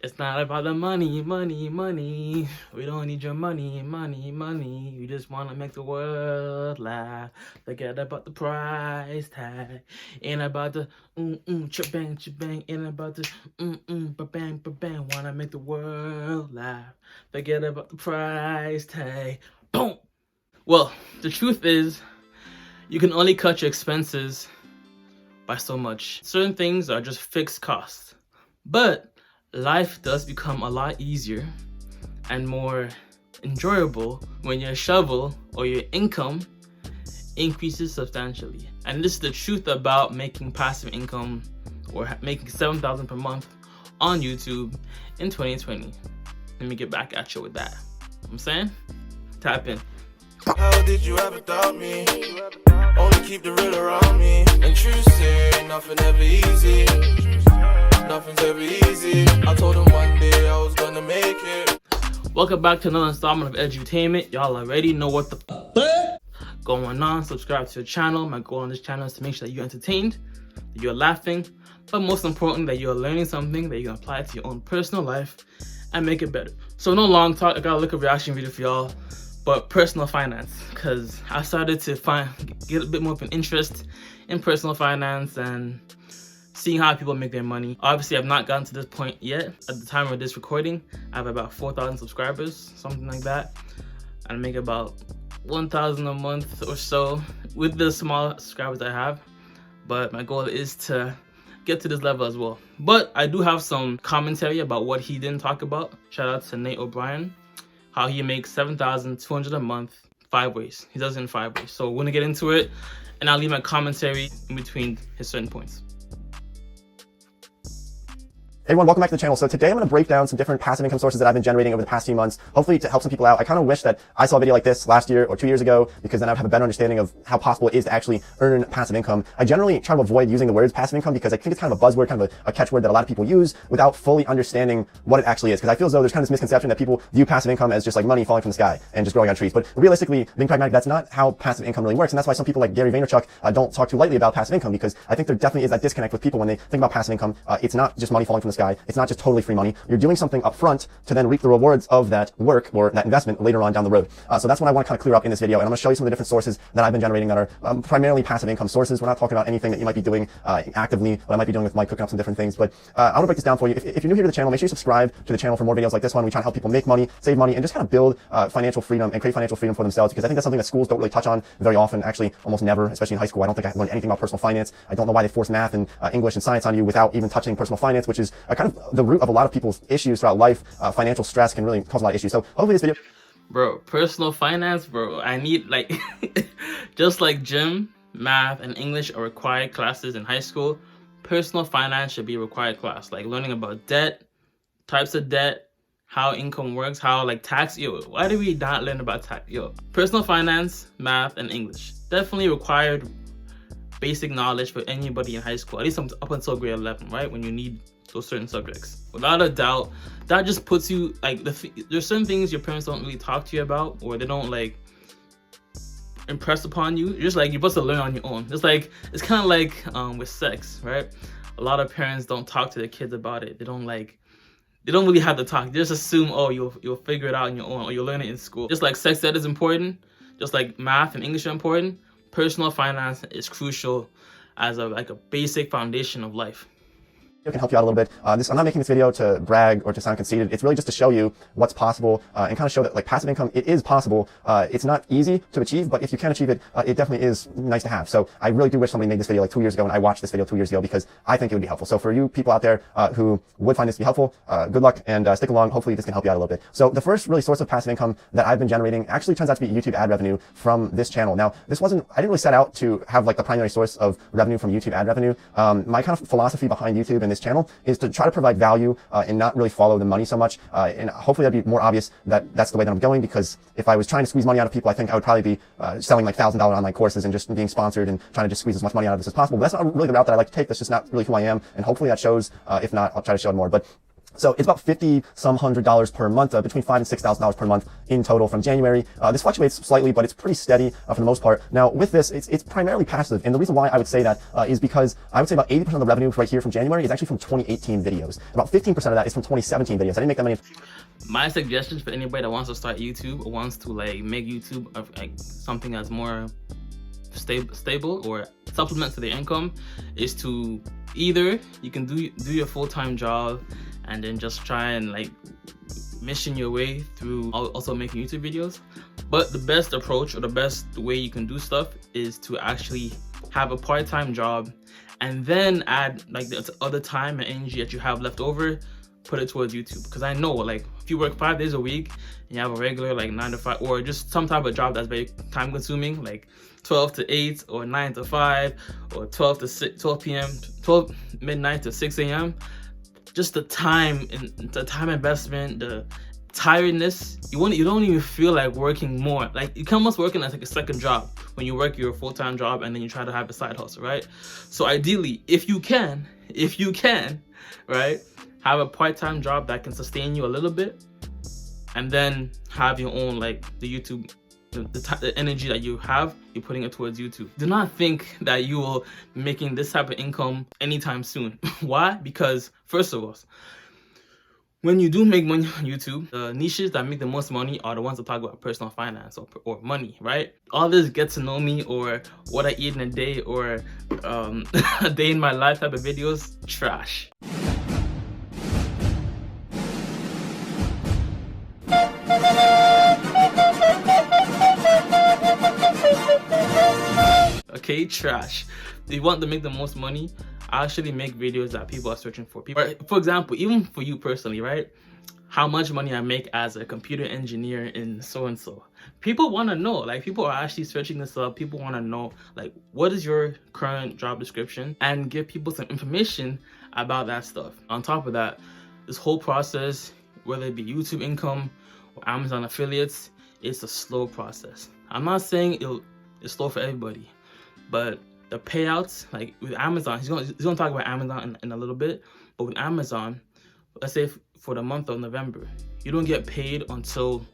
It's not about the money, money, money. We don't need your money, money, money. We just want to make the world laugh. Forget about the price tag. Ain't about the chip bang. Ain't about the ba bang. Wanna make the world laugh. Forget about the price tag. Boom. Well, the truth is, you can only cut your expenses by so much. Certain things are just fixed costs. But life does become a lot easier and more enjoyable when your shovel or your income increases substantially. And this is the truth about making passive income or making $7,000 per month on YouTube in 2020. Let me get back at you with that. I'm saying? Tap in. How did you ever doubt me? Only keep the real around me. And true say nothing ever easy. Nothing's ever easy. I told him one day I was gonna make it. Welcome back to another installment of Edutainment. Y'all already know what the going on. Subscribe to the channel. My goal on this channel is to make sure that you're entertained, that you're laughing, but most important, that you're learning something that you can apply to your own personal life and make it better. So no long talk. I got a look at reaction video for y'all, but personal finance, because I started to get a bit more of an interest in personal finance and seeing how people make their money. Obviously, I've not gotten to this point yet. At the time of this recording, I have about 4,000 subscribers, something like that. I make about 1,000 a month or so with the small subscribers I have. But my goal is to get to this level as well. But I do have some commentary about what he didn't talk about. Shout out to Nate O'Brien, how he makes $7,200 a month 5 ways. He does it in 5 ways. So we're gonna get into it, and I'll leave my commentary in between his certain points. Hey everyone, welcome back to the channel. So today I'm going to break down some different passive income sources that I've been generating over the past few months, hopefully to help some people out. I kind of wish that I saw a video like this last year or 2 years ago, because then I'd have a better understanding of how possible it is to actually earn passive income. I generally try to avoid using the words passive income because I think it's kind of a buzzword, kind of a catchword that a lot of people use without fully understanding what it actually is. Because I feel as though there's kind of this misconception that people view passive income as just like money falling from the sky and just growing on trees. But realistically, being pragmatic, that's not how passive income really works. And that's why some people like Gary Vaynerchuk don't talk too lightly about passive income, because I think there definitely is that disconnect with people when they think about passive income. It's not just money falling from the sky. It's not just totally free money. You're doing something up front to then reap the rewards of that work or that investment later on down the road. So that's what I want to kind of clear up in this video. And I'm going to show you some of the different sources that I've been generating that are primarily passive income sources. We're not talking about anything that you might be doing actively, what I might be doing with Mike, cooking up some different things. But I want to break this down for you. If you're new here to the channel, make sure you subscribe to the channel for more videos like this one. We try to help people make money, save money, and just kind of build financial freedom and create financial freedom for themselves, because I think that's something that schools don't really touch on very often, actually almost never, especially in high school. I don't think I learned anything about personal finance. I don't know why they force math and English and science on you without even touching personal finance, which is kind of the root of a lot of people's issues throughout life. Financial stress can really cause a lot of issues. So hopefully this video... Bro, personal finance, bro. I need like, just like gym, math, and English are required classes in high school, personal finance should be a required class. Like learning about debt, types of debt, how income works, how like tax. Yo, why do we not learn about tax? Yo, personal finance, math, and English. Definitely required basic knowledge for anybody in high school, at least up until grade 11, right? When you need those certain subjects. Without a doubt, that just puts you like, there's certain things your parents don't really talk to you about, or they don't like impress upon you. You're just like, you're supposed to learn on your own. It's like, it's kind of like with sex, right? A lot of parents don't talk to their kids about it. They don't really have to talk. They just assume, oh, you'll figure it out on your own, or you'll learn it in school. Just like sex ed is important, just like math and English are important, personal finance is crucial as a basic foundation of life. Can help you out a little bit. I'm not making this video to brag or to sound conceited. It's really just to show you what's possible and kind of show that like passive income, it is possible. It's not easy to achieve, but if you can achieve it, it definitely is nice to have. So I really do wish somebody made this video like 2 years ago, and I watched this video 2 years ago, because I think it would be helpful. So for you people out there who would find this to be helpful, good luck and stick along. Hopefully this can help you out a little bit. So the first really source of passive income that I've been generating actually turns out to be YouTube ad revenue from this channel. Now, I didn't really set out to have like the primary source of revenue from YouTube ad revenue. My kind of philosophy behind YouTube and this channel is to try to provide value and not really follow the money so much. And hopefully that'd be more obvious that that's the way that I'm going, because if I was trying to squeeze money out of people, I think I would probably be selling like $1,000 online courses and just being sponsored and trying to just squeeze as much money out of this as possible. But that's not really the route that I like to take. That's just not really who I am. And hopefully that shows. If not, I'll try to show it more. But So it's about $50-some hundred per month, between $5,000 and $6,000 per month in total from January. This fluctuates slightly, but it's pretty steady for the most part. Now with this, it's primarily passive. And the reason why I would say that is because I would say about 80% of the revenue right here from January is actually from 2018 videos. About 15% of that is from 2017 videos. I didn't make that many. My suggestions for anybody that wants to start YouTube or wants to like make YouTube like something that's more stable or supplement to their income is to either you can do your full-time job and then just try and like mission your way through also making YouTube videos. But the best approach or the best way you can do stuff is to actually have a part-time job and then add like the other time and energy that you have left over, put it towards YouTube. Because I know like if you work 5 days a week and you have a regular like 9 to 5 or just some type of job that's very time consuming, like 12 to 8 or 9 to 5 or 12 to 6, 12 p.m., 12 midnight to 6 a.m. Just the time investment, the tiredness, you don't even feel like working more. Like you can almost working as like a second job when you work your full-time job and then you try to have a side hustle, right? So ideally, if you can, right, have a part-time job that can sustain you a little bit and then have your own like the YouTube, the energy that you have, you're putting it towards YouTube. Do not think that you will be making this type of income anytime soon. Why? Because first of all, when you do make money on YouTube, the niches that make the most money are the ones that talk about personal finance or money, right? All this get to know me or what I eat in a day or a day in my life type of videos, trash. Okay, trash. If you want to make the most money, I actually make videos that people are searching for. For example, even for you personally, right? How much money I make as a computer engineer in so-and-so. People want to know, like people are actually searching this up. People want to know, like, what is your current job description and give people some information about that stuff. On top of that, this whole process, whether it be YouTube income or Amazon affiliates, it's a slow process. I'm not saying it's slow for everybody, but the payouts, like with Amazon, he's gonna talk about Amazon in a little bit, but with Amazon, let's say for the month of November, you don't get paid until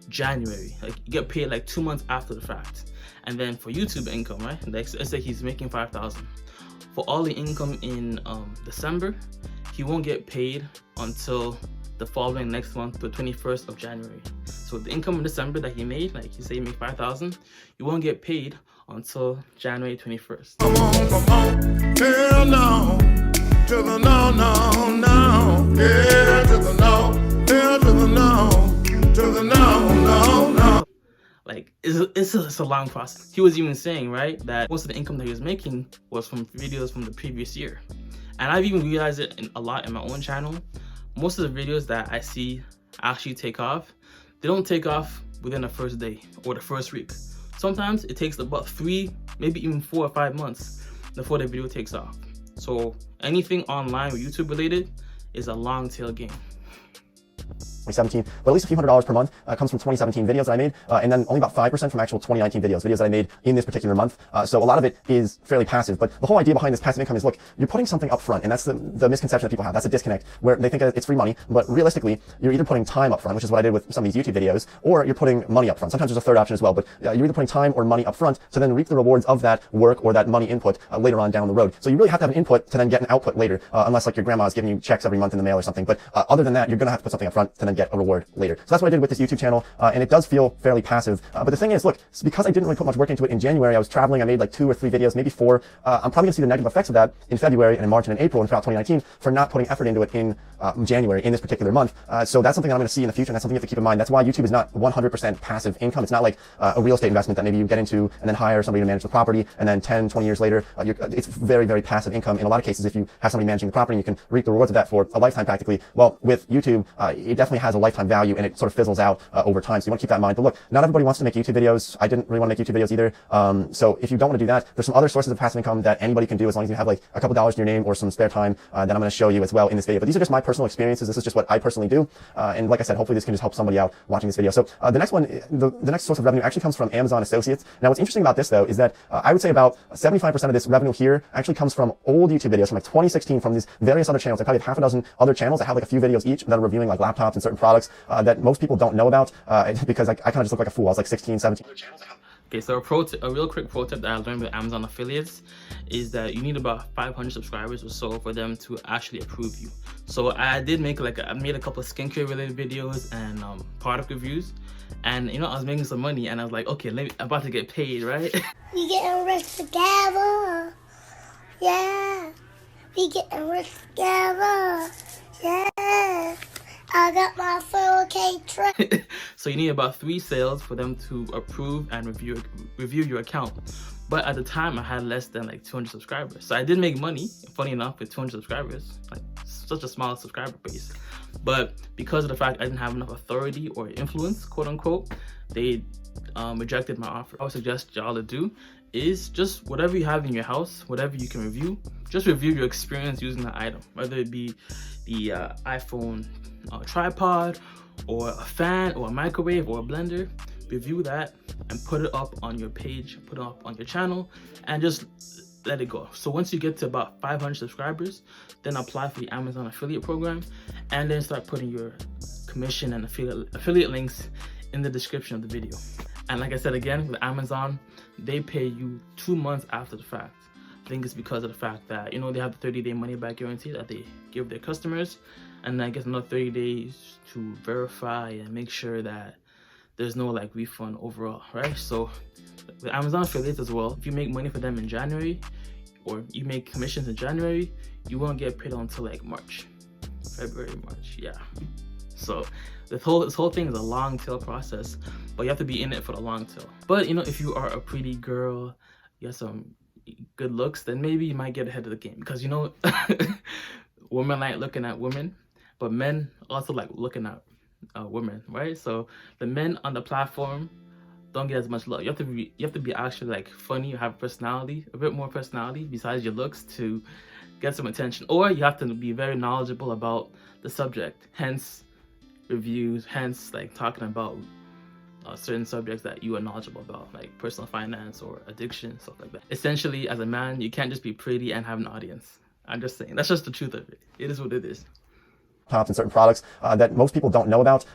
January. Like you get paid like 2 months after the fact. And then for YouTube income, right? Like, let's say he's making $5,000. For all the income in December, he won't get paid until the following next month, the 21st of January. So the income in December that he made, like he say he made $5,000, you won't get paid until January 21st. Come on, hell no, to the no, no, no, yeah, to the no, hell to the no, to the no, no, no. Like, it's a long process. He was even saying, right, that most of the income that he was making was from videos from the previous year. And I've even realized it a lot in my own channel. Most of the videos that I see actually take off, they don't take off within the first day or the first week. Sometimes it takes about 3, maybe even 4 or 5 months before the video takes off. So anything online or YouTube related is a long tail game. 2017, but at least a few $100s per month comes from 2017 videos that I made, and then only about 5% from actual 2019 videos that I made in this particular month. So a lot of it is fairly passive, but the whole idea behind this passive income is, look, you're putting something up front, and that's the misconception that people have. That's a disconnect, where they think it's free money, but realistically, you're either putting time up front, which is what I did with some of these YouTube videos, or you're putting money up front. Sometimes there's a third option as well, but you're either putting time or money up front to then reap the rewards of that work or that money input later on down the road. So you really have to have an input to then get an output later, unless like your grandma's giving you checks every month in the mail or something. But other than that, you're going to have to put something up front to then get a reward later. So that's what I did with this YouTube channel, and it does feel fairly passive. But the thing is, look, because I didn't really put much work into it in January, I was traveling, I made like 2 or 3 videos, maybe 4. I'm probably gonna see the negative effects of that in February and in March and in April and throughout 2019 for not putting effort into it in January, in this particular month. So that's something that I'm gonna see in the future, and that's something you have to keep in mind. That's why YouTube is not 100% passive income. It's not like a real estate investment that maybe you get into and then hire somebody to manage the property, and then 10, 20 years later, it's very, very passive income. In a lot of cases, if you have somebody managing the property, you can reap the rewards of that for a lifetime practically. Well, with YouTube, it definitely has has a lifetime value and it sort of fizzles out over time. So you want to keep that in mind. But look, not everybody wants to make YouTube videos. I didn't really want to make YouTube videos either. So if you don't want to do that, there's some other sources of passive income that anybody can do as long as you have like a couple dollars in your name or some spare time that I'm going to show you as well in this video. But these are just my personal experiences. This is just what I personally do. And like I said, hopefully this can just help somebody out watching this video. So the next one, the next source of revenue actually comes from Amazon Associates. Now what's interesting about this though is that I would say about 75% of this revenue here actually comes from old YouTube videos from like 2016 from these various other channels. I probably have half a dozen other channels that have like a few videos each that are reviewing like laptops and certain products that most people don't know about because I kind of just look like a fool. I was like 16, 17 other channels. Okay, so a real quick pro tip that I learned with Amazon affiliates is that you need about 500 subscribers or so for them to actually approve you. So I did make I made a couple of skincare related videos and product reviews, and you know I was making some money and I was like, okay, I'm about to get paid, right? We getting rich together. Yeah. We getting rich together. Yeah. I got my 4K truck. So you need about 3 sales for them to approve and review your account. But at the time I had less than like 200 subscribers. So I did make money, funny enough, with 200 subscribers, like such a small subscriber base. But because of the fact I didn't have enough authority or influence, quote unquote, they rejected my offer. I would suggest y'all to do is just whatever you have in your house, whatever you can review, just review your experience using the item, whether it be the iPhone tripod or a fan or a microwave or a blender. Review that and put it up on your page, put it up on your channel, and just let it go. So once you get to about 500 subscribers, then apply for the Amazon affiliate program and then start putting your commission and affiliate links in the description of the video. And like I said again, with Amazon, they pay you 2 months after the fact. I think it's because of the fact that, you know, they have the 30-day money back guarantee that they give their customers, and I guess another 30 days to verify and make sure that there's no like refund overall, right? So with Amazon affiliates as well, if you make money for them in January or you make commissions in January, you won't get paid until like February, March, yeah. So this whole thing is a long tail process, but you have to be in it for the long tail. But you know, if you are a pretty girl, you have some good looks, then maybe you might get ahead of the game, because you know women like looking at women, but men also like looking at women, right? So the men on the platform don't get as much love. You have to be actually like funny, you have personality, a bit more personality besides your looks to get some attention, or you have to be very knowledgeable about the subject, hence reviews, hence like talking about certain subjects that you are knowledgeable about, like personal finance or addiction, stuff like that. Essentially, as a man, you can't just be pretty and have an audience. I'm just saying, that's just the truth of it. It is what it is. And certain products that most people don't know about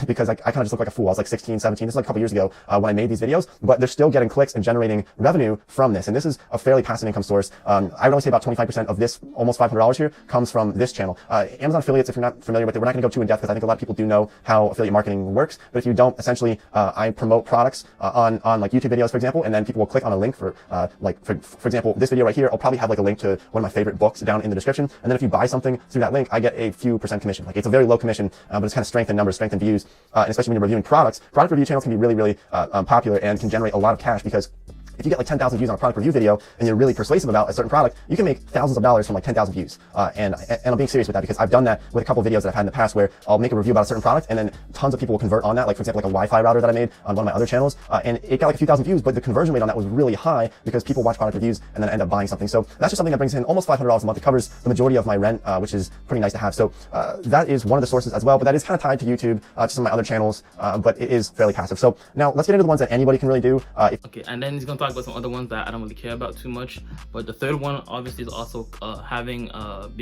because I kind of just look like a fool. I was like 16, 17. This is like a couple years ago when I made these videos, but they're still getting clicks and generating revenue from this. And this is a fairly passive income source. I would only say about 25% of this, almost $500 here, comes from this channel. Amazon affiliates, if you're not familiar with it, we're not going to go too in depth because I think a lot of people do know how affiliate marketing works. But if you don't, essentially, I promote products on like YouTube videos, for example, and then people will click on a link for for example, this video right here. I'll probably have like a link to one of my favorite books down in the description. And then if you buy something through that link, I get a few % commission. Like it's a very low commission, but it's kind of strength in numbers, strength in views, and especially when you're reviewing products. Product review channels can be really, really popular and can generate a lot of cash because if you get like 10,000 views on a product review video and you're really persuasive about a certain product, you can make thousands of dollars from like 10,000 views. And I'm being serious with that because I've done that with a couple of videos that I've had in the past where I'll make a review about a certain product and then tons of people will convert on that. Like for example, like a Wi-Fi router that I made on one of my other channels, and it got like a few thousand views, but the conversion rate on that was really high because people watch product reviews and then end up buying something. So that's just something that brings in almost $500 a month. It covers the majority of my rent, which is pretty nice to have. So that is one of the sources as well, but that is kind of tied to YouTube, to some of my other channels, but it is fairly passive. So now let's get into the ones that anybody can really do. Okay, and then he's gonna talk about some other ones that I don't really care about too much, but the third one obviously is also being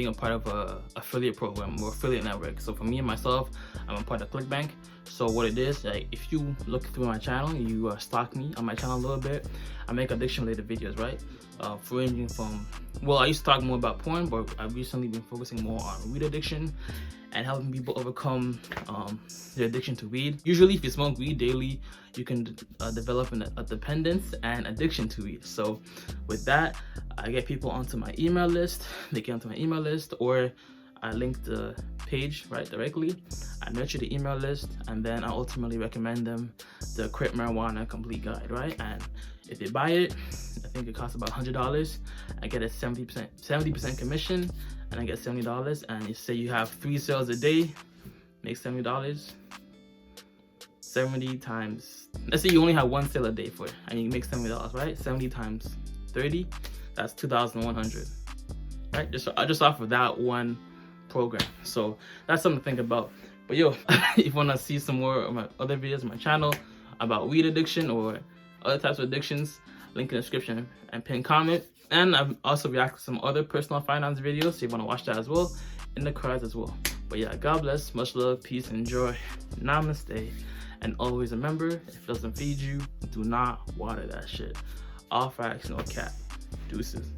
a part of a affiliate program or affiliate network. So for me and myself, I'm a part of ClickBank. So what it is, like if you look through my channel, you stalk me on my channel a little bit, I make addiction related videos, right? Ranging from, well, I used to talk more about porn, but I've recently been focusing more on weed addiction and helping people overcome their addiction to weed. Usually if you smoke weed daily, you can develop a dependence and addiction to weed. So with that, I get people onto my email list, they get onto my email list, or I link the page right directly. I nurture the email list, and then I ultimately recommend them the Quit Marijuana Complete Guide, right? And if they buy it, I think it costs about $100. I get a 70% commission, and I get $70. And you say you have 3 sales a day, make $70. 70 times, let's say you only have one sale a day for it and you make $70, right? 70 times 30, that's 2,100, right? Just off of that one program. So that's something to think about. But yo, if you want to see some more of my other videos on my channel about weed addiction or other types of addictions, link in the description and pin comment. And I've also reacted to some other personal finance videos, so you want to watch that as well, in the cards as well. But yeah, God bless, much love, peace, and joy. Namaste. And always remember, if it doesn't feed you, do not water that shit. All facts, no cap. Deuces.